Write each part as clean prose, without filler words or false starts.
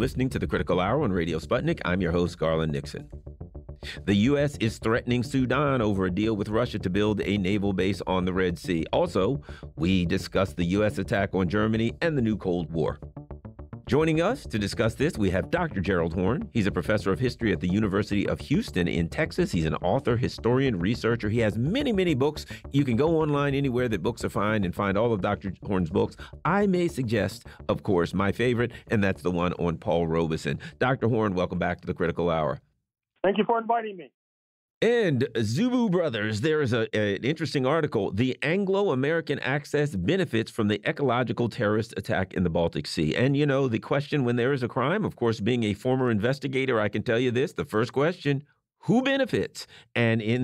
listening to the Critical Hour on Radio Sputnik. I'm your host, Garland Nixon. The U.S. is threatening Sudan over a deal with Russia to build a naval base on the Red Sea. Also, we discuss the U.S. attack on Germany and the new Cold War. Joining us to discuss this, we have Dr. Gerald Horne. He's a professor of history at the University of Houston in Texas. He's an author, historian, researcher. He has many, many books. You can go online anywhere that books are found and find all of Dr. Horne's books. I may suggest, of course, my favorite, and that's the one on Paul Robeson. Dr. Horne, welcome back to the Critical Hour. Thank you for inviting me. And Zubu Brothers, there is an interesting article. The Anglo-American Access benefits from the ecological terrorist attack in the Baltic Sea. And, you know, the question when there is a crime, of course, being a former investigator, I can tell you this, the first question, who benefits? And in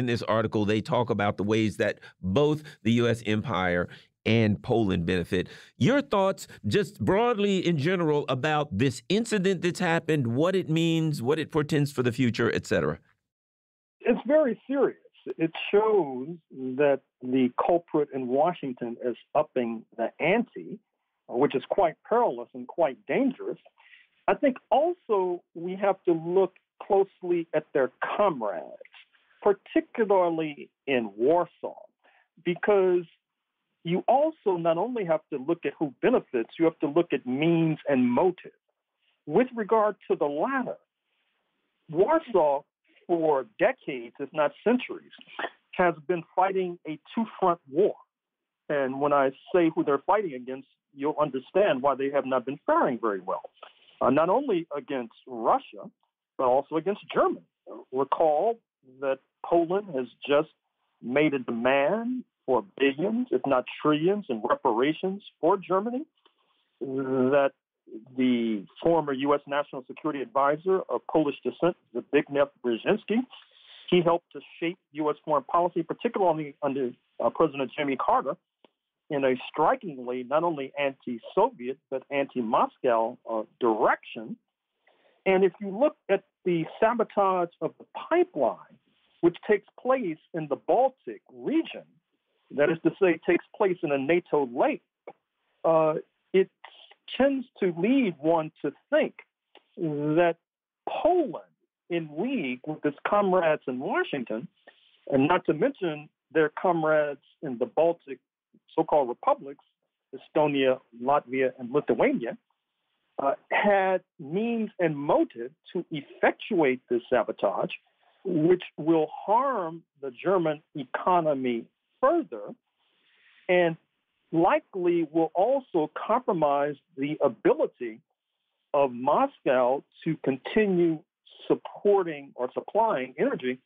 this article, they talk about the ways that both the U.S. empire and Poland benefit. Your thoughts, just broadly in general, about this incident that's happened, what it means, what it portends for the future, et cetera. It's very serious. It shows that the culprit in Washington is upping the ante, which is quite perilous and quite dangerous. I think also we have to look closely at their comrades, particularly in Warsaw, because you also not only have to look at who benefits, you have to look at means and motive. With regard to the latter, Warsaw, for decades, if not centuries, has been fighting a two-front war. And when I say who they're fighting against, you'll understand why they have not been faring very well. Not only against Russia, but also against Germany. Recall that Poland has just made a demand for billions, if not trillions, in reparations for Germany, that the former U.S. National Security Advisor of Polish descent, Zbigniew Brzezinski, he helped to shape U.S. foreign policy, particularly under President Jimmy Carter, in a strikingly not only anti-Soviet but anti-Moscow direction. And if you look at the sabotage of the pipeline, which takes place in the Baltic region, that is to say, takes place in a NATO lake, it tends to lead one to think that Poland, in league with its comrades in Washington, and not to mention their comrades in the Baltic so-called republics, Estonia, Latvia, and Lithuania, had means and motive to effectuate this sabotage, which will harm the German economy further and likely will also compromise the ability of Moscow to continue supporting or supplying energy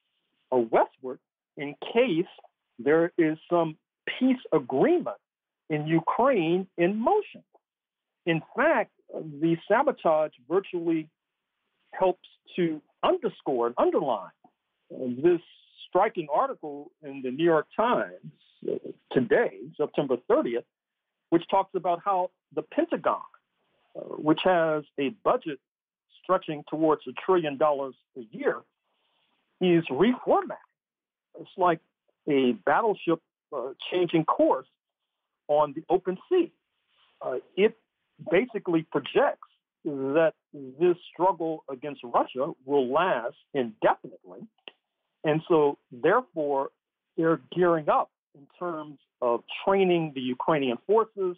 westward in case there is some peace agreement in Ukraine in motion. In fact, the sabotage virtually helps to underscore and underline this striking article in the New York Times today, September 30th, which talks about how the Pentagon, which has a budget stretching towards $1 trillion a year, is reformatting. It's like a battleship changing course on the open sea. It basically projects that this struggle against Russia will last indefinitely. And so, therefore, they're gearing up in terms of training the Ukrainian forces,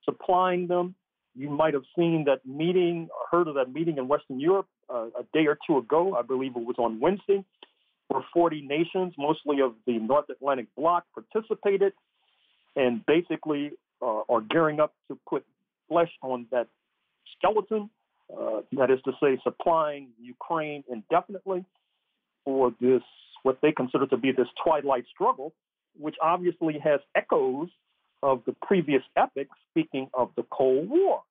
supplying them. You might have seen that meeting, or heard of that meeting in Western Europe a day or two ago. I believe it was on Wednesday, where 40 nations, mostly of the North Atlantic bloc, participated and basically are gearing up to put flesh on that skeleton, that is to say, supplying Ukraine indefinitely for this, what they consider to be this twilight struggle, which obviously has echoes of the previous epic, speaking of the Cold War.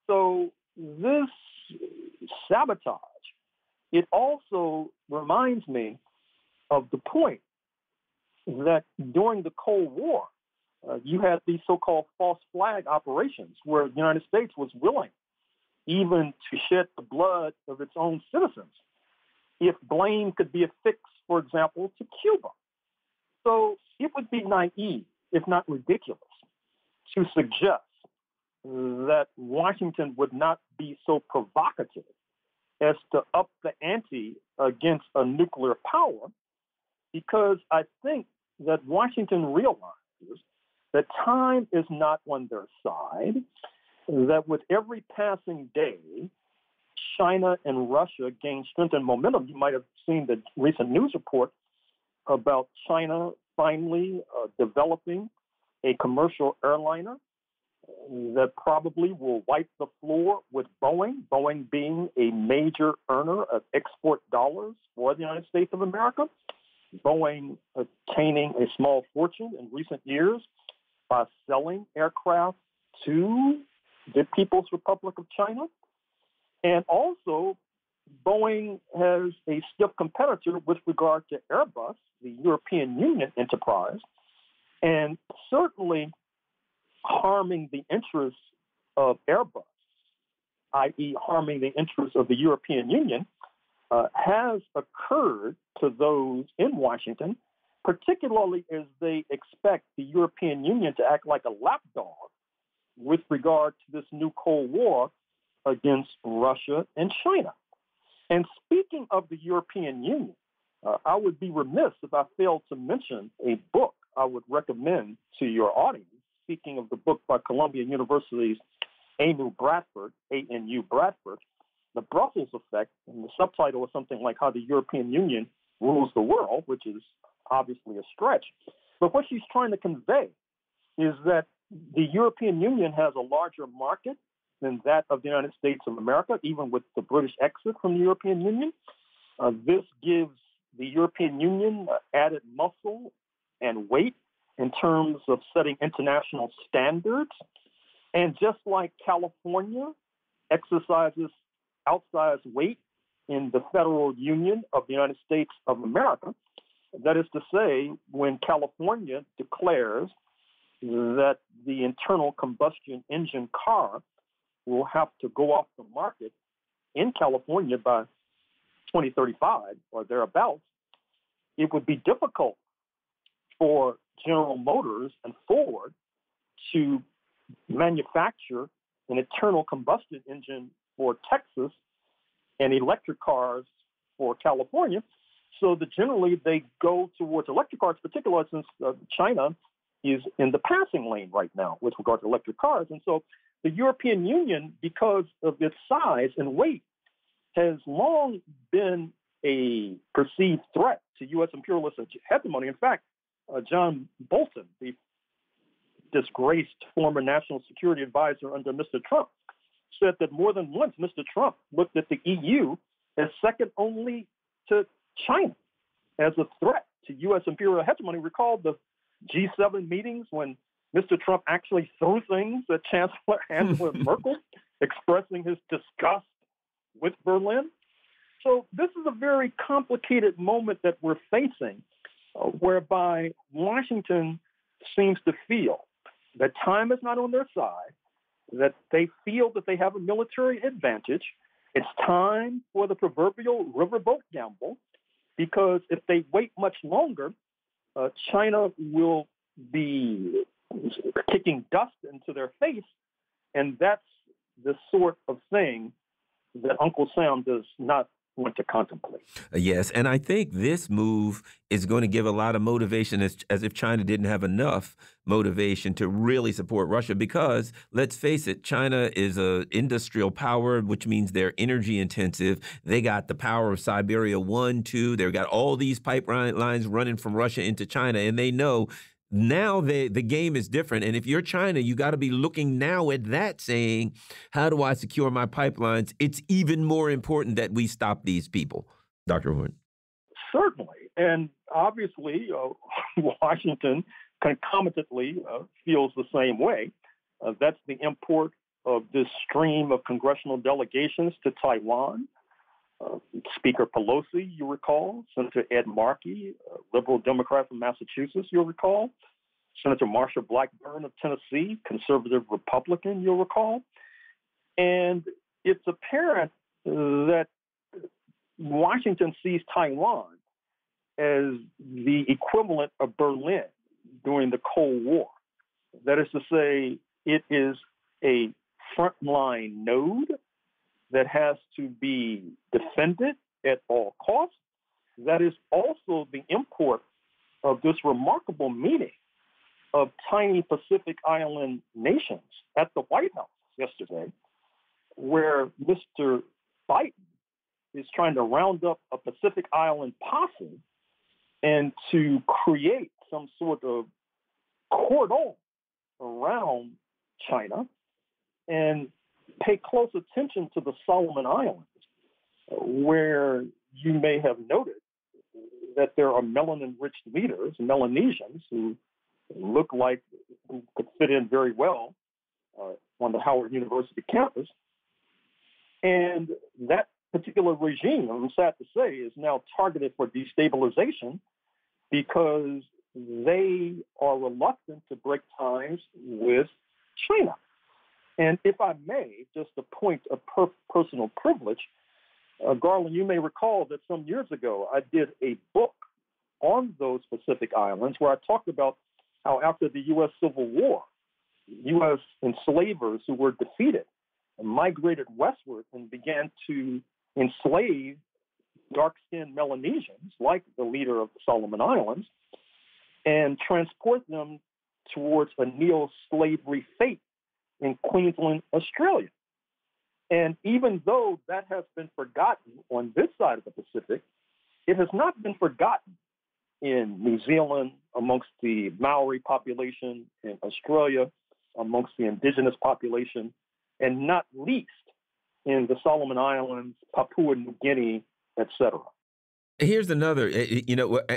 So this sabotage, it also reminds me of the point that during the Cold War, you had these so-called false flag operations where the United States was willing even to shed the blood of its own citizens if blame could be affixed, for example, to Cuba. So it would be naive, if not ridiculous, to suggest that Washington would not be so provocative as to up the ante against a nuclear power, because I think that Washington realizes that time is not on their side, that with every passing day, China and Russia gain strength and momentum. You might have seen the recent news report about China finally developing a commercial airliner that probably will wipe the floor with Boeing, Boeing being a major earner of export dollars for the United States of America. Boeing attaining a small fortune in recent years by selling aircraft to the People's Republic of China. And also, Boeing has a stiff competitor with regard to Airbus, the European Union enterprise, and certainly harming the interests of Airbus, i.e., harming the interests of the European Union, has occurred to those in Washington, particularly as they expect the European Union to act like a lapdog with regard to this new Cold War against Russia and China. And speaking of the European Union, I would be remiss if I failed to mention a book I would recommend to your audience. Speaking of the book by Columbia University's Anu Bradford, A-N-U Bradford, The Brussels Effect, and the subtitle is something like How the European Union Rules the World, which is obviously a stretch. But what she's trying to convey is that the European Union has a larger market than that of the United States of America, even with the British exit from the European Union. This gives the European Union added muscle and weight in terms of setting international standards. And just like California exercises outsized weight in the federal union of the United States of America, that is to say, when California declares that the internal combustion engine car will have to go off the market in California by 2035 or thereabouts, it would be difficult for General Motors and Ford to manufacture an internal combustion engine for Texas and electric cars for California. So that generally they go towards electric cars, particularly since China is in the passing lane right now with regard to electric cars. And so the European Union, because of its size and weight, has long been a perceived threat to U.S. imperialist hegemony. In fact, John Bolton, the disgraced former national security advisor under Mr. Trump, said that more than once Mr. Trump looked at the EU as second only to China as a threat to U.S. imperial hegemony. Recall the G7 meetings when Mr. Trump actually threw things at Chancellor Angela Merkel, expressing his disgust with Berlin. So this is a very complicated moment that we're facing, whereby Washington seems to feel that time is not on their side, that they feel that they have a military advantage. It's time for the proverbial riverboat gamble, because if they wait much longer, China will be kicking dust into their face, and that's the sort of thing that Uncle Sam does not want to contemplate. Yes, and I think this move is going to give a lot of motivation, as if China didn't have enough motivation to really support Russia, because let's face it, China is an industrial power, which means they're energy intensive. They got the power of Siberia 1, 2. They've got all these pipeline lines running from Russia into China, and they know now the game is different. And if you're China, you got to be looking now at that, saying, how do I secure my pipelines? It's even more important that we stop these people. Dr. Horne. Certainly. And obviously, Washington concomitantly feels the same way. That's the import of this stream of congressional delegations to Taiwan. Speaker Pelosi, you recall, Senator Ed Markey, liberal Democrat from Massachusetts, you'll recall, Senator Marsha Blackburn of Tennessee, conservative Republican, you'll recall. And it's apparent that Washington sees Taiwan as the equivalent of Berlin during the Cold War. That is to say, it is a frontline node that has to be defended at all costs. That is also the import of this remarkable meeting of tiny Pacific Island nations at the White House yesterday, where Mr. Biden is trying to round up a Pacific Island posse and to create some sort of cordon around China and pay close attention to the Solomon Islands, where you may have noted that there are melanin-rich leaders, Melanesians, who look like who could fit in very well on the Howard University campus. And that particular regime, I'm sad to say, is now targeted for destabilization because they are reluctant to break ties with China. And if I may, just a point of personal privilege, Garland, you may recall that some years ago I did a book on those Pacific Islands where I talked about how after the U.S. Civil War, U.S. enslavers who were defeated migrated westward and began to enslave dark-skinned Melanesians, like the leader of the Solomon Islands, and transport them towards a neo-slavery fate in Queensland, Australia. And even though that has been forgotten on this side of the Pacific, it has not been forgotten in New Zealand, amongst the Maori population, in Australia, amongst the indigenous population, and not least in the Solomon Islands, Papua New Guinea, etc. Here's another,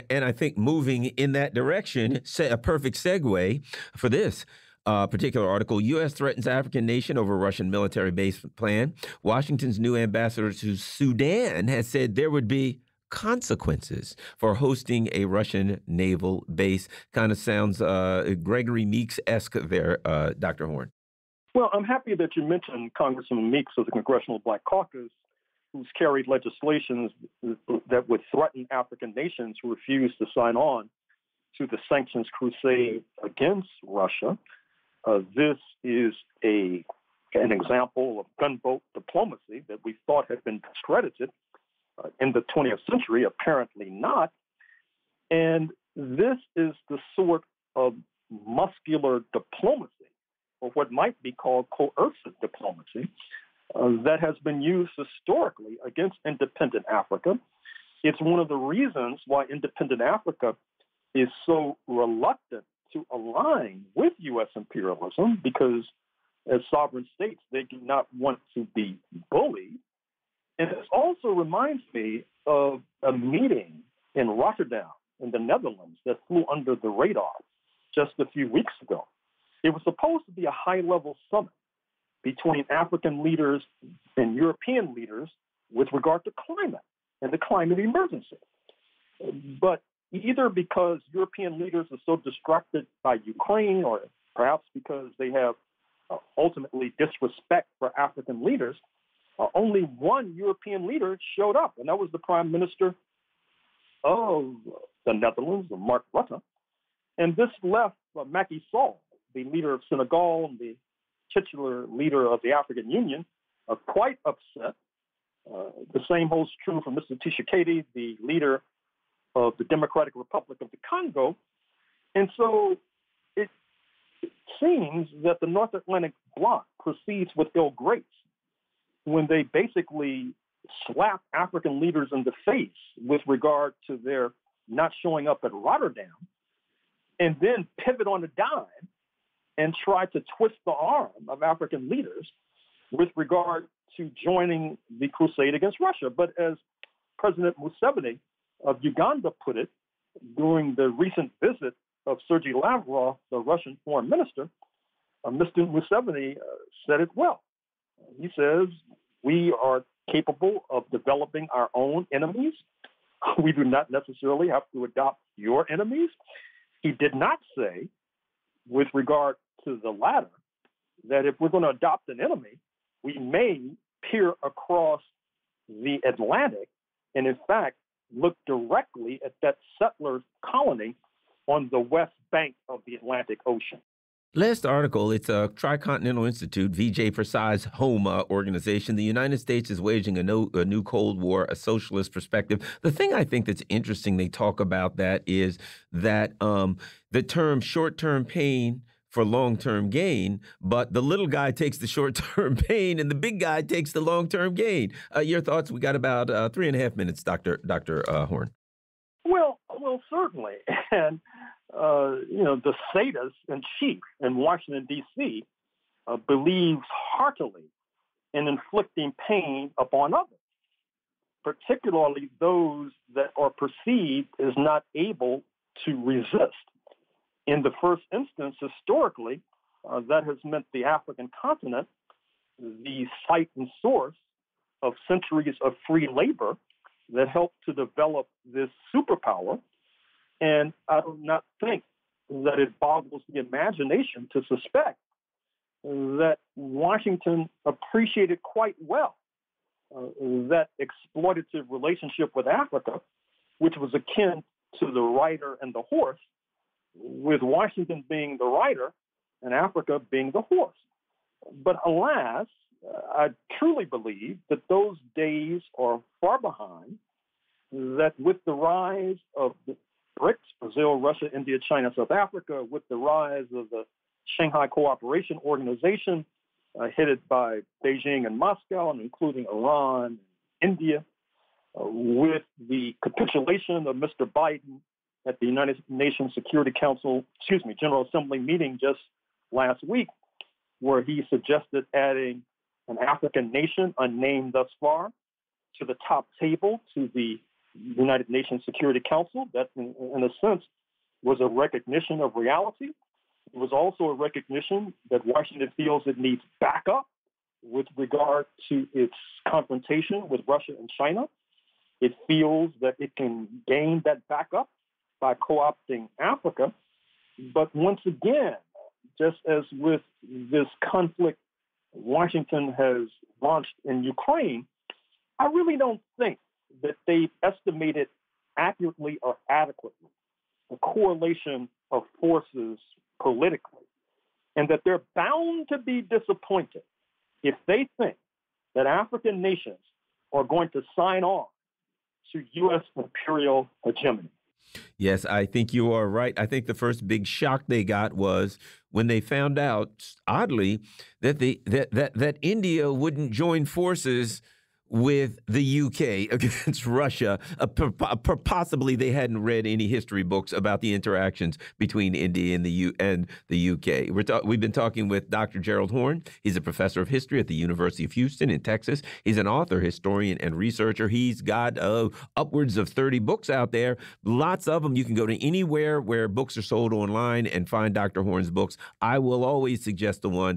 and I think moving in that direction, a perfect segue for this particular article. U.S. threatens African nation over Russian military base plan. Washington's new ambassador to Sudan has said there would be consequences for hosting a Russian naval base. Kind of sounds Gregory Meeks-esque there, Dr. Horne. Well, I'm happy that you mentioned Congressman Meeks of the Congressional Black Caucus, who's carried legislation that would threaten African nations who refuse to sign on to the sanctions crusade against Russia. This is an example of gunboat diplomacy that we thought had been discredited in the 20th century, apparently not. And this is the sort of muscular diplomacy, or what might be called coercive diplomacy, that has been used historically against independent Africa. It's one of the reasons why independent Africa is so reluctant to align with U.S. imperialism, because as sovereign states, they do not want to be bullied. And it also reminds me of a meeting in Rotterdam in the Netherlands that flew under the radar just a few weeks ago. It was supposed to be a high-level summit between African leaders and European leaders with regard to climate and the climate emergency. But either because European leaders are so distracted by Ukraine, or perhaps because they have ultimately disrespect for African leaders, only one European leader showed up, and that was the Prime Minister of the Netherlands, Mark Rutte. And this left Macky Sall, the leader of Senegal and the titular leader of the African Union, quite upset. The same holds true for Mr. Tshisekedi, the leader of the Democratic Republic of the Congo. And so it seems that the North Atlantic Bloc proceeds with ill grace when they basically slap African leaders in the face with regard to their not showing up at Rotterdam, and then pivot on a dime and try to twist the arm of African leaders with regard to joining the crusade against Russia. But as President Museveni of Uganda put it during the recent visit of Sergei Lavrov, the Russian foreign minister, Mr. Museveni said it well. He says, we are capable of developing our own enemies. We do not necessarily have to adopt your enemies. He did not say, with regard to the latter, that if we're going to adopt an enemy, we may peer across the Atlantic and, in fact, look directly at that settler colony on the west bank of the Atlantic Ocean. Last article, it's a Tricontinental Institute, Vijay Prasad's home organization. The United States is waging a new Cold War, a socialist perspective. The thing I think that's interesting, they talk about that is that the term short-term pain for long-term gain, but the little guy takes the short-term pain and the big guy takes the long-term gain. Your thoughts? We got about 3.5 minutes, Dr. Horne. Well, certainly. And, the sadist in chief in Washington, D.C., believes heartily in inflicting pain upon others, particularly those that are perceived as not able to resist. In the first instance, historically, that has meant the African continent, the site and source of centuries of free labor that helped to develop this superpower. And I do not think that it boggles the imagination to suspect that Washington appreciated quite well that exploitative relationship with Africa, which was akin to the rider and the horse, with Washington being the rider and Africa being the horse. But alas, I truly believe that those days are far behind, that with the rise of the BRICS, Brazil, Russia, India, China, South Africa, with the rise of the Shanghai Cooperation Organization, headed by Beijing and Moscow, and including Iran, India, with the capitulation of Mr. Biden at the United Nations Security Council, General Assembly meeting just last week, where he suggested adding an African nation, unnamed thus far, to the top table to the United Nations Security Council. That, in a sense, was a recognition of reality. It was also a recognition that Washington feels it needs backup with regard to its confrontation with Russia and China. It feels that it can gain that backup by co-opting Africa. But once again, just as with this conflict Washington has launched in Ukraine, I really don't think that they've estimated accurately or adequately the correlation of forces politically, and that they're bound to be disappointed if they think that African nations are going to sign on to U.S. imperial hegemony. Yes, I think you are right. I think the first big shock they got was when they found out, oddly, that that India wouldn't join forces with the UK against Russia. Possibly they hadn't read any history books about the interactions between India and the UK. We've been talking with Dr. Gerald Horne. He's a professor of history at the University of Houston in Texas. He's an author, historian, and researcher. He's got upwards of 30 books out there. Lots of them. You can go to anywhere where books are sold online and find Dr. Horne's books. I will always suggest the one